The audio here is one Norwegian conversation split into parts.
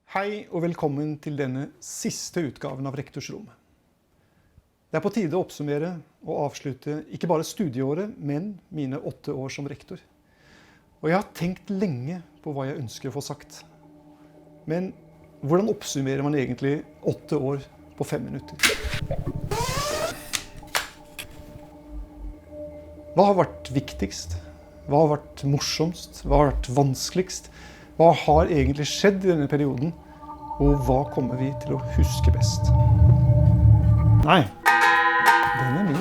Hei og velkommen til denne siste utgaven av Rektorsrom. Det på tide å oppsummere og avslutte ikke bare studieåret, men mine 8 år som rektor. Og jeg har tenkt lenge på hva jeg ønsker å få sagt. Men hvordan oppsummerer man egentlig 8 år på 5 minutter? Hva har vært viktigst? Hva har vært morsomst? Hva har vært vanskeligst? Hva har egentlig skjedd i denne perioden? Og hva kommer vi til å huske best? Nei, den min.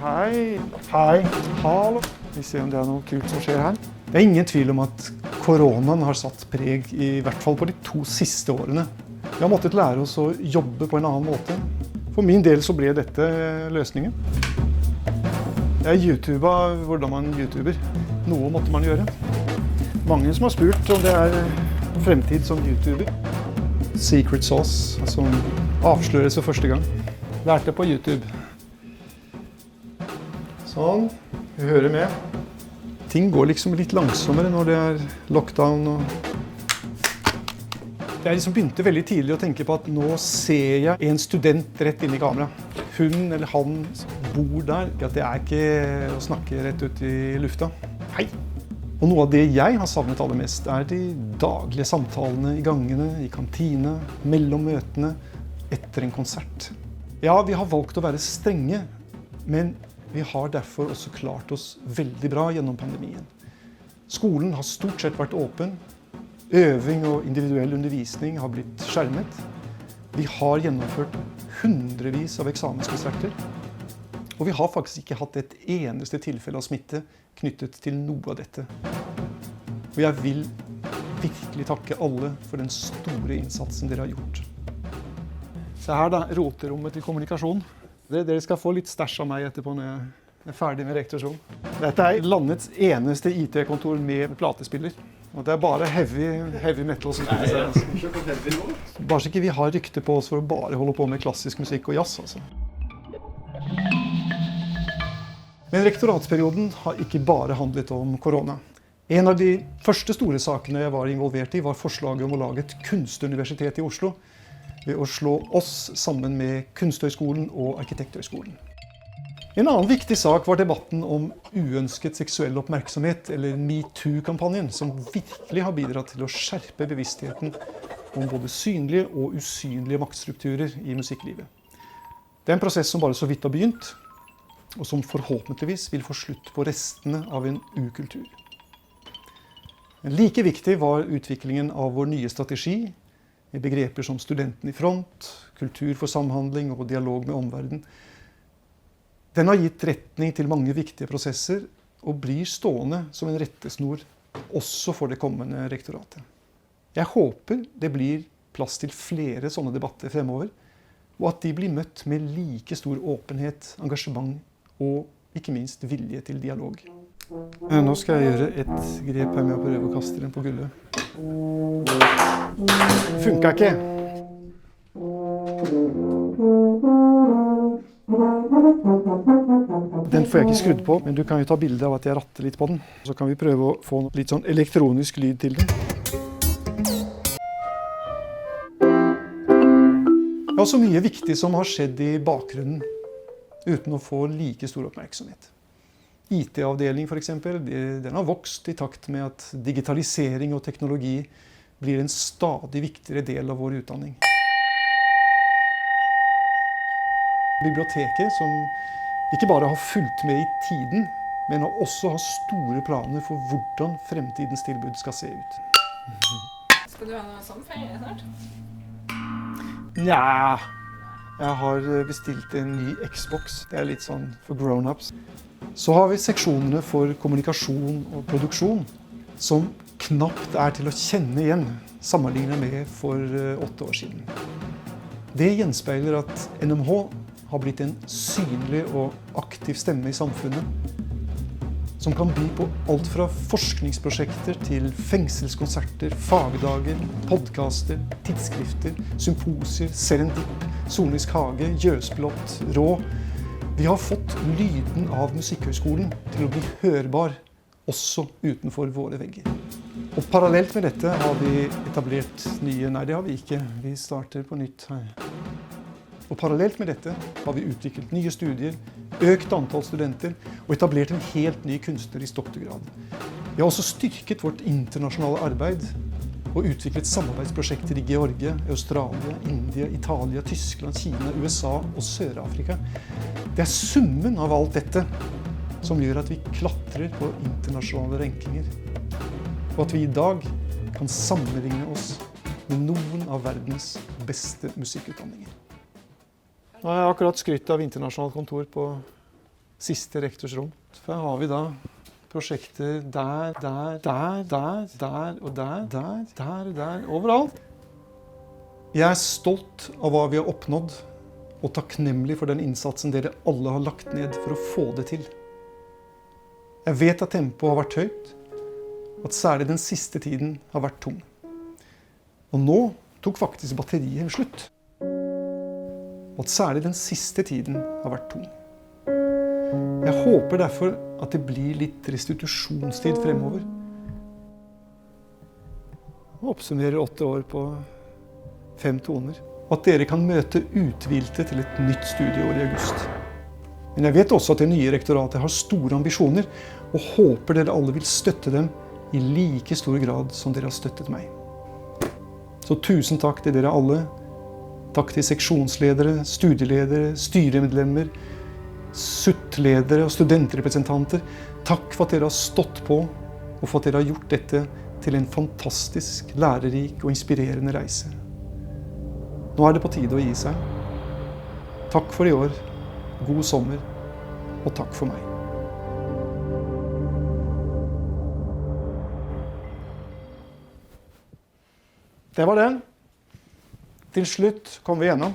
Hei, hei, hallo. Vi ser om det noe kult som skjer her. Det ingen tvil om at koronaen har satt preg, i hvert fall på de 2 siste årene. Vi har måttet lære oss å jobbe på en annen måte. For min del så ble dette løsningen. Jeg YouTuba hvordan man YouTuber. Noe måtte man gjøre. Mange som har spurt om det fremtid som YouTuber. Secret sauce, som avsløres for første gang. Lærte på YouTube. Sånn, vi hører med. Ting går liksom litt langsommere når det lockdown. Jeg liksom begynte veldig tidlig å tenke på at nå ser jeg en student rett inn i kamera. Hun eller han bor der. Det ikke å snakke rett ut i lufta. Hei! Og noe av det jeg har savnet aller mest de daglige samtalene i gangene, i kantine, mellom møtene, etter en konsert. Ja, vi har valgt å være strenge, men vi har derfor også klart oss veldig bra gjennom pandemien. Skolen har stort sett vært åpen. Øving og individuell undervisning har blitt skjermet. Vi har gjennomført hundrevis av eksamenskonserter. Og vi har faktisk ikke hatt et eneste tilfelle av smitte knyttet til noe av dette. Og jeg vil virkelig takke alle for den store innsatsen dere har gjort. Se her da, roterommet til kommunikasjon. Dere skal få litt stæsj av meg etterpå når jeg ferdig med rektorsjon. Dette landets eneste IT-kontor med platespiller. Og det bare heavy metal som spiller seg. Bare så ikke vi har rykte på oss for å bare holde på med klassisk musikk og jazz, altså. Men rektoratsperioden har ikke bare handlet om korona. En av de første store sakene jeg var involvert i var forslaget om å lage et kunstuniversitet i Oslo ved å slå oss sammen med Kunsthøgskolen og Arkitekthøgskolen. En annen viktig sak var debatten om uønsket seksuell oppmerksomhet, eller MeToo-kampanjen, som virkelig har bidratt til å skjerpe bevisstheten om både synlige og usynlige maktstrukturer i musikklivet. Det en prosess som bare så vidt har begynt, og som forhåpentligvis vil få slutt på restene av en ukultur. Like viktig var utviklingen av vår nye strategi, med begreper som studenten i front, kultur for samhandling og dialog med omverdenen. Den har gitt retning til mange viktige prosesser, og blir stående som en rettesnor også for det kommende rektoratet. Jeg håper det blir plass til flere sånne debatter fremover, og at de blir møtt med like stor åpenhet, engasjement og ikke minst vilje til dialog. Nå skal jeg gjøre et grep her med å prøve å kaste den på gulvet. Funka ikke! Den får jeg ikke skrudd på, men du kan jo ta bilde av at jeg ratter litt på den. Så kan vi prøve å få litt sånn elektronisk lyd til den. Det er også mye viktig som har skjedd i bakgrunnen, uten å få like stor oppmerksomhet. IT-avdeling for eksempel, den har vokst i takt med at digitalisering og teknologi blir en stadig viktigere del av vår utdanning. Biblioteket, som ikke bare har fulgt med i tiden, men også har store planer for hvordan fremtidens tilbud skal se ut. Skal du ha noe sånn ferie snart? Nja, jeg har bestilt en ny Xbox. Det litt sånn for grown-ups. Så har vi seksjonene for kommunikasjon og produksjon, som knapt til å kjenne igjen, sammenlignet med for 8 år siden. Det gjenspeiler at NMH har blitt en synlig og aktiv stemme i samfunnet, som kan by på alt fra forskningsprosjekter til fengselskonserter, fagdager, podcaster, tidsskrifter, symposier, Serendip, Sonisk hage, Jøsblått, Rå. Vi har fått lyden av Musikkhøgskolen til å bli hørbar også utenfor våre vegger. Og parallelt med dette har vi etablert nye... Nei, det har vi ikke. Vi starter på nytt her. Og parallelt med dette har vi utviklet nye studier, økt antall studenter og etablert en helt ny kunstnerisk doktorgrad. Vi har også styrket vårt internasjonale arbeid og utviklet samarbeidsprosjekter i Georgia, Australia, India, Italia, Tyskland, Kina, USA og Sør-Afrika. Det er summen av alt dette som gjør at vi klatrer på internasjonale rankinger, og at vi i dag kan sammenligne oss med noen av verdens beste musikkutdanninger. Nå har jeg akkurat skrytt av internasjonalt kontor på siste rektors rom. Her har vi da prosjekter der og der, overalt. Jeg er stolt av hva vi har oppnådd, og takknemlig for den innsatsen dere alle har lagt ned for å få det til. Jeg vet at tempoet har vært høyt, og at særlig den siste tiden har vært tung. Og nå tok faktisk batteriet slutt. Og at særlig den siste tiden har vært tung. Jeg håper derfor at det blir litt restitusjonstid fremover. Og oppsummerer 8 år på 5 toner. Og at dere kan møte uthvilte til et nytt studieår i august. Men jeg vet også at det nye rektoratet har store ambisjoner, og håper dere alle vil støtte dem i like stor grad som dere har støttet meg. Så tusen takk til dere alle. Takk til seksjonsledere, studieledere, styremedlemmer, SUT-ledere og studentrepresentanter. Takk for at dere har stått på, og for at dere har gjort dette til en fantastisk, lærerik og inspirerende reise. Nå er det på tide å gi seg. Takk for i år, god sommer, og takk for meg. Det var den. Til slutt kom vi gjennom.